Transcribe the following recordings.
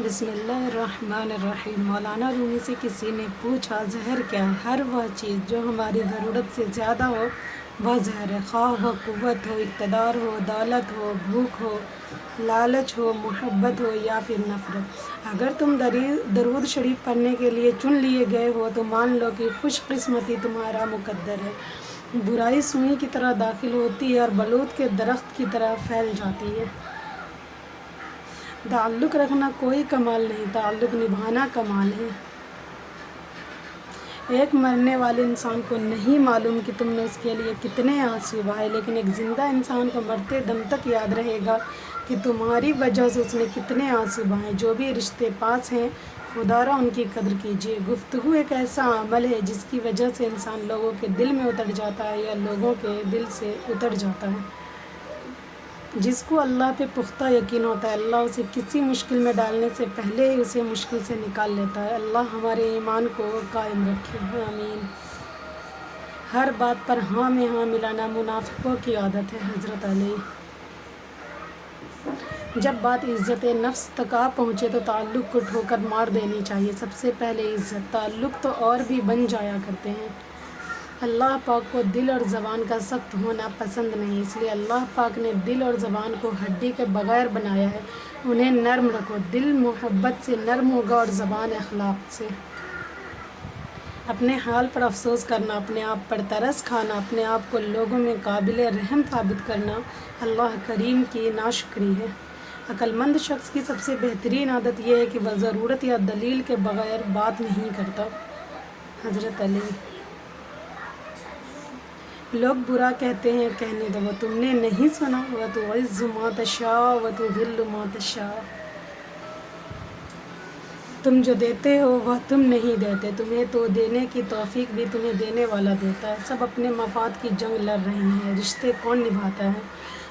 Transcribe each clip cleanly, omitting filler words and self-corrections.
بسم اللہ الرحمن الرحیم۔ مولانا رومی سے کسی نے پوچھا زہر کیا ہے؟ ہر وہ چیز جو ہماری ضرورت سے زیادہ ہو وہ زہر ہے، خواہ وہ قوت ہو، اقتدار ہو، دولت ہو، بھوک ہو، لالچ ہو، محبت ہو یا پھر نفرت۔ اگر تم درود شریف پڑھنے کے لیے چن لیے گئے ہو تو مان لو کہ خوش قسمتی تمہارا مقدر ہے۔ برائی سوئی کی طرح داخل ہوتی ہے اور بلوط کے درخت کی طرح پھیل جاتی ہے۔ تعلق رکھنا کوئی کمال نہیں، تعلق نبھانا کمال ہے۔ ایک مرنے والے انسان کو نہیں معلوم کہ تم نے اس کے لیے کتنے آنسو بہائے، لیکن ایک زندہ انسان کو مرتے دم تک یاد رہے گا کہ تمہاری وجہ سے اس نے کتنے آنسو بہائے۔ جو بھی رشتے پاس ہیں خدا را ان کی قدر کیجیے۔ گفتگو ایک ایسا عمل ہے جس کی وجہ سے انسان لوگوں کے دل میں اتر جاتا ہے یا لوگوں کے دل سے اتر جاتا ہے۔ جس کو اللہ پہ پختہ یقین ہوتا ہے، اللہ اسے کسی مشکل میں ڈالنے سے پہلے ہی اسے مشکل سے نکال لیتا ہے۔ اللہ ہمارے ایمان کو قائم رکھے، آمین۔ ہر بات پر ہاں میں ہاں ملانا منافقوں کی عادت ہے۔ حضرت علی۔ جب بات عزت نفس تک آ پہنچے تو تعلق کو ٹھوکر مار دینی چاہیے۔ سب سے پہلے عزت، تعلق تو اور بھی بن جایا کرتے ہیں۔ اللہ پاک کو دل اور زبان کا سخت ہونا پسند نہیں، اس لیے اللہ پاک نے دل اور زبان کو ہڈی کے بغیر بنایا ہے۔ انہیں نرم رکھو، دل محبت سے نرم ہوگا اور زبان اخلاق سے۔ اپنے حال پر افسوس کرنا، اپنے آپ پر ترس کھانا، اپنے آپ کو لوگوں میں قابل رحم ثابت کرنا اللہ کریم کی ناشکری ہے۔ عقل مند شخص کی سب سے بہترین عادت یہ ہے کہ وہ ضرورت یا دلیل کے بغیر بات نہیں کرتا۔ حضرت علی۔ لوگ برا کہتے ہیں، کہنے دو، وہ تم نے نہیں سنا وَتُعِزُّ مَا تَشَاءُ وَتُذِلُّ مَا تَشَاءُ۔ تم جو دیتے ہو وہ تم نہیں دیتے، تمہیں تو دینے کی توفیق بھی تمہیں دینے والا دیتا ہے۔ سب اپنے مفاد کی جنگ لڑ رہے ہیں، رشتے کون نبھاتا ہے؟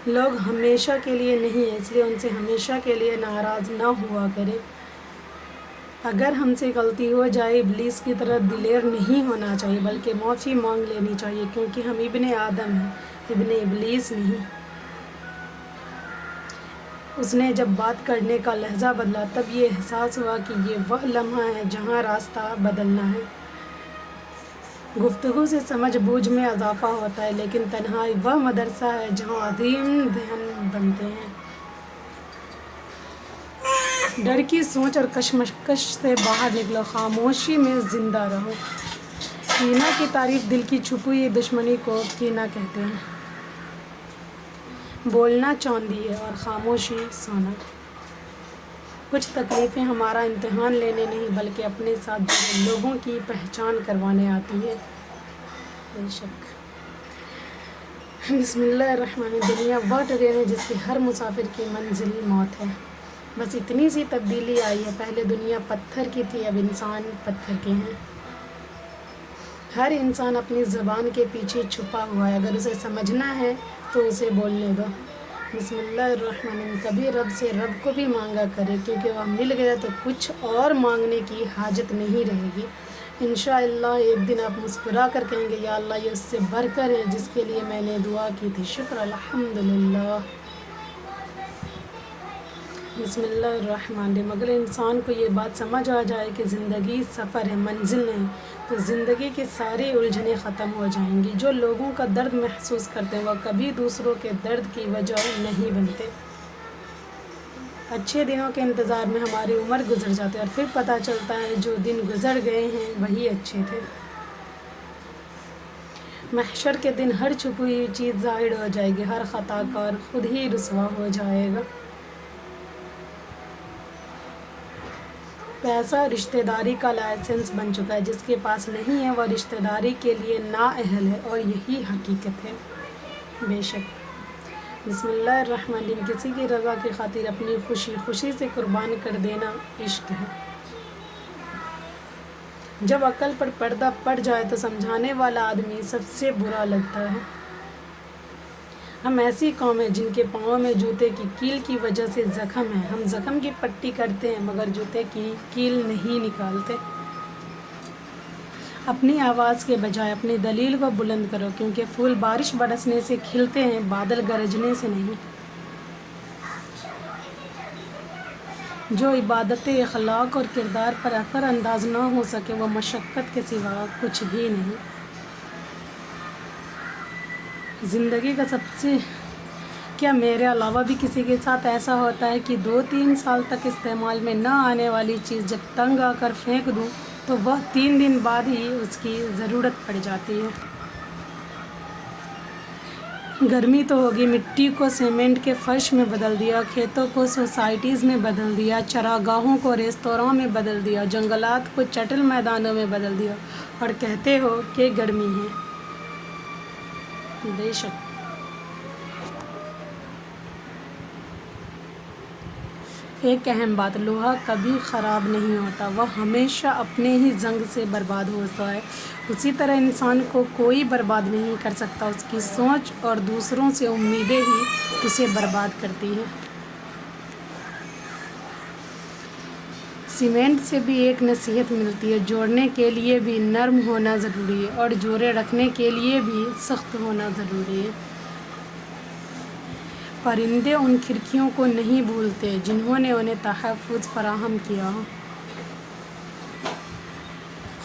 لوگ ہمیشہ کے لیے نہیں ہیں، اس لیے ان سے ہمیشہ کے لیے ناراض نہ ہوا کرے۔ اگر ہم سے غلطی ہو جائے ابلیس کی طرح دلیر نہیں ہونا چاہیے، بلکہ معافی مانگ لینی چاہیے، کیونکہ ہم ابن آدم ہیں، ابن ابلیس نہیں۔ اس نے جب بات کرنے کا لہجہ بدلا تب یہ احساس ہوا کہ یہ وہ لمحہ ہے جہاں راستہ بدلنا ہے۔ گفتگو سے سمجھ بوجھ میں اضافہ ہوتا ہے، لیکن تنہائی وہ مدرسہ ہے جہاں عظیم ذہن بنتے ہیں۔ ڈر کی سوچ اور کشمکش سے باہر نکلو، خاموشی میں زندہ رہو۔ کینہ کی تعریف دل کی چھپی ہوئی دشمنی کو کینہ کہتے ہیں۔ بولنا چاندی ہے اور خاموشی سونا۔ کچھ تکلیفیں ہمارا امتحان لینے نہیں بلکہ اپنے ساتھ جڑے لوگوں کی پہچان کروانے آتی ہے۔ بے شک۔ بسم اللہ الرحمن الرحیم۔ دنیا وہ ٹرین ہے جس کی ہر مسافر کی منزل موت ہے۔ بس اتنی سی تبدیلی آئی ہے، پہلے دنیا پتھر کی تھی، اب انسان پتھر کے ہیں۔ ہر انسان اپنی زبان کے پیچھے چھپا ہوا ہے، اگر اسے سمجھنا ہے تو اسے بولنے دو۔ بسم اللہ الرحمن الرحیم۔ کبھی رب سے رب کو بھی مانگا کرے، کیونکہ وہ مل گیا تو کچھ اور مانگنے کی حاجت نہیں رہے گی۔ انشاءاللہ ایک دن آپ مسکرا کر کہیں گے یا اللہ یہ اس سے بڑھ کر ہے جس کے لیے میں نے دعا کی تھی، شکر الحمدللہ۔ بسم اللہ الرحمن الرحیم۔ اگر انسان کو یہ بات سمجھ آ جائے کہ زندگی سفر ہے، منزل نہیں، تو زندگی کی ساری الجھنیں ختم ہو جائیں گی۔ جو لوگوں کا درد محسوس کرتے ہیں وہ کبھی دوسروں کے درد کی وجہ نہیں بنتے۔ اچھے دنوں کے انتظار میں ہماری عمر گزر جاتی ہے اور پھر پتہ چلتا ہے جو دن گزر گئے ہیں وہی اچھے تھے۔ محشر کے دن ہر چھپی ہوئی چیز ظاہر ہو جائے گی، ہر خطا کار خود ہی رسوا ہو جائے گا۔ پیسہ رشتہ داری کا لائسنس بن چکا ہے، جس کے پاس نہیں ہے وہ رشتہ داری کے لیے نااہل ہے، اور یہی حقیقت ہے۔ بے شک۔ بسم اللہ الرحمن الرحیم۔ کسی کی رضا کی خاطر اپنی خوشی خوشی سے قربان کر دینا عشق ہے۔ جب عقل پر پردہ پڑ جائے تو سمجھانے والا آدمی سب سے برا لگتا ہے۔ ہم ایسی قوم ہیں جن کے پاؤں میں جوتے کی کیل کی وجہ سے زخم ہے۔ ہم زخم کی پٹی کرتے ہیں مگر جوتے کی کیل نہیں نکالتے۔ اپنی آواز کے بجائے اپنی دلیل کو بلند کرو، کیونکہ پھول بارش برسنے سے کھلتے ہیں، بادل گرجنے سے نہیں۔ جو عبادت اخلاق اور کردار پر اثر انداز نہ ہو سکے وہ مشقت کے سوا کچھ بھی نہیں۔ زندگی کا سب سے کیا میرے علاوہ بھی کسی کے ساتھ ایسا ہوتا ہے کہ 2-3 سال تک استعمال میں نہ آنے والی چیز جب تنگ آ کر پھینک دوں تو وہ 3 دن بعد ہی اس کی ضرورت پڑ جاتی ہے۔ گرمی تو ہوگی، مٹی کو سیمنٹ کے فرش میں بدل دیا، کھیتوں کو سوسائٹیز میں بدل دیا، چراگاہوں کو ریستوراں میں بدل دیا، جنگلات کو چٹل میدانوں میں بدل دیا، اور کہتے ہو کہ گرمی ہے۔ بے شک ایک اہم بات، لوہا کبھی خراب نہیں ہوتا، وہ ہمیشہ اپنے ہی زنگ سے برباد ہوتا ہے۔ اسی طرح انسان کو کوئی برباد نہیں کر سکتا، اس کی سوچ اور دوسروں سے امیدیں ہی اسے برباد کرتی ہیں۔ سیمنٹ سے بھی ایک نصیحت ملتی ہے، جوڑنے کے لیے بھی نرم ہونا ضروری ہے اور جوڑے رکھنے کے لیے بھی سخت ہونا ضروری ہے۔ پرندے ان کھڑکیوں کو نہیں بھولتے جنہوں نے انہیں تحفظ فراہم کیا ہو۔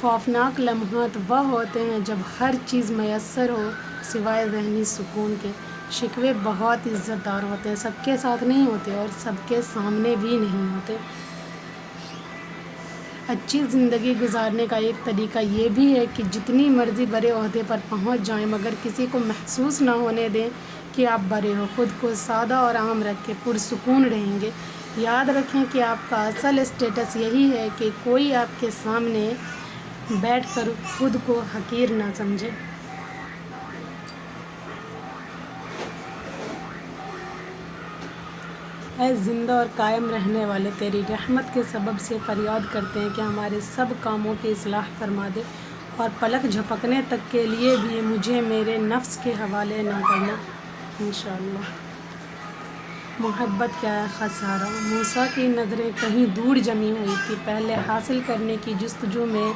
خوفناک لمحات وہ ہوتے ہیں جب ہر چیز میسر ہو سوائے ذہنی سکون کے۔ شکوے بہت عزت دار ہوتے ہیں، سب کے ساتھ نہیں ہوتے اور سب کے سامنے بھی نہیں ہوتے۔ اچھی زندگی گزارنے کا ایک طریقہ یہ بھی ہے کہ جتنی مرضی بڑے عہدے پر پہنچ جائیں مگر کسی کو محسوس نہ ہونے دیں کہ آپ بڑے ہو، خود کو سادہ اور عام رکھ کے پرسکون رہیں گے۔ یاد رکھیں کہ آپ کا اصل اسٹیٹس یہی ہے کہ کوئی آپ کے سامنے بیٹھ کر خود کو حقیر نہ سمجھے۔ اے زندہ اور قائم رہنے والے، تیری رحمت کے سبب سے فریاد کرتے ہیں کہ ہمارے سب کاموں کی اصلاح فرما دے اور پلک جھپکنے تک کے لیے بھی مجھے میرے نفس کے حوالے نہ کرنا۔ انشاءاللہ۔ محبت کیا ہے خسارہ؟ موسیٰ کی نظریں کہیں دور جمی ہوئی تھی۔ پہلے حاصل کرنے کی جستجو میں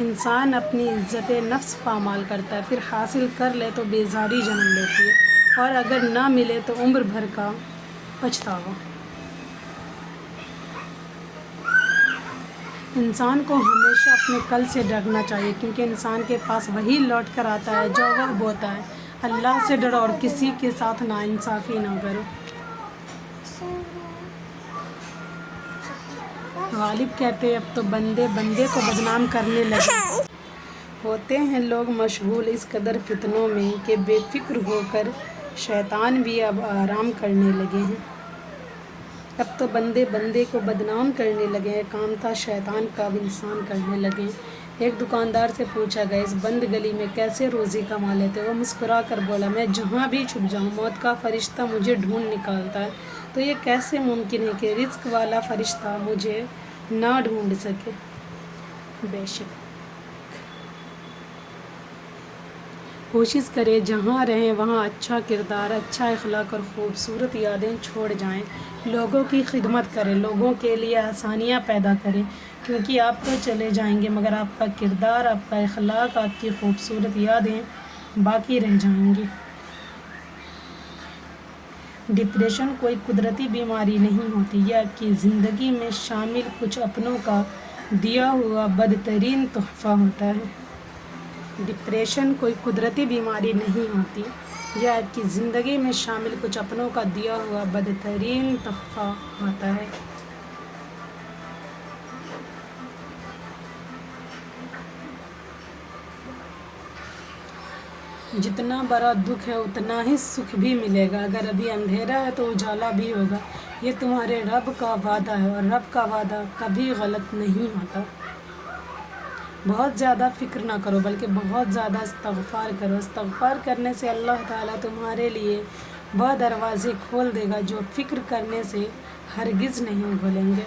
انسان اپنی عزت نفس پامال کرتا ہے، پھر حاصل کر لے تو بیزاری جنم لیتی ہے اور اگر نہ ملے تو عمر بھر کا پچھتاوا۔ انسان کو ہمیشہ اپنے کل سے ڈرنا چاہیے کیونکہ انسان کے پاس وہی لوٹ کر آتا ہے جو وہ بوتا ہے۔ اللہ سے ڈرو اور کسی کے ساتھ ناانصافی نہ کرو۔ غالب کہتے ہیں اب تو بندے بندے کو بدنام کرنے لگے ہوتے ہیں لوگ مشغول اس قدر فتنوں میں کہ بے فکر ہو کر شیطان بھی اب آرام کرنے لگے ہیں۔ اب تو بندے بندے کو بدنام کرنے لگے ہیں، کام تھا شیطان کا اب انسان کرنے لگے ہیں۔ ایک دکاندار سے پوچھا گیا اس بند گلی میں کیسے روزی کما لیتے؟ وہ مسکرا کر بولا میں جہاں بھی چھپ جاؤں موت کا فرشتہ مجھے ڈھونڈ نکالتا ہے، تو یہ کیسے ممکن ہے کہ رزق والا فرشتہ مجھے نہ ڈھونڈ سکے؟ بے شک کوشش کریں جہاں رہیں وہاں اچھا کردار، اچھا اخلاق اور خوبصورت یادیں چھوڑ جائیں۔ لوگوں کی خدمت کریں، لوگوں کے لیے آسانیاں پیدا کریں کیونکہ آپ تو چلے جائیں گے مگر آپ کا کردار، آپ کا اخلاق، آپ کی خوبصورت یادیں باقی رہ جائیں گی۔ ڈپریشن کوئی قدرتی بیماری نہیں ہوتی، یہ آپ کی زندگی میں شامل کچھ اپنوں کا دیا ہوا بدترین تحفہ ہوتا ہے۔ ڈپریشن کوئی قدرتی بیماری نہیں ہوتی، یہ آپ کی زندگی میں شامل کچھ اپنوں کا دیا ہوا بدترین تحفہ ہوتا ہے۔ جتنا بڑا دکھ ہے اتنا ہی سکھ بھی ملے گا، اگر ابھی اندھیرا ہے تو اجالا بھی ہوگا، یہ تمہارے رب کا وعدہ ہے اور رب کا وعدہ کبھی غلط نہیں ہوتا۔ بہت زیادہ فکر نہ کرو بلکہ بہت زیادہ استغفار کرو۔ استغفار کرنے سے اللہ تعالیٰ تمہارے لیے وہ دروازے کھول دے گا جو فکر کرنے سے ہرگز نہیں کھلیں گے۔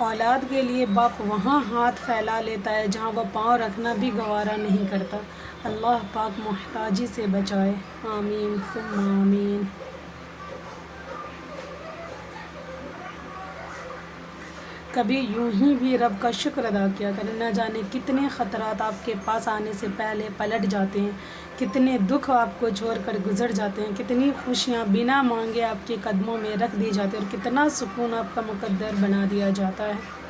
اولاد کے لیے باپ وہاں ہاتھ پھیلا لیتا ہے جہاں وہ پاؤں رکھنا بھی گوارا نہیں کرتا۔ اللہ پاک محتاجی سے بچائے، آمین ثم آمین۔ کبھی یوں ہی بھی رب کا شکر ادا کیا کریں۔ نہ جانے کتنے خطرات آپ کے پاس آنے سے پہلے پلٹ جاتے ہیں، کتنے دکھ آپ کو چھوڑ کر گزر جاتے ہیں، کتنی خوشیاں بنا مانگے آپ کے قدموں میں رکھ دی جاتی ہیں، اور کتنا سکون آپ کا مقدر بنا دیا جاتا ہے۔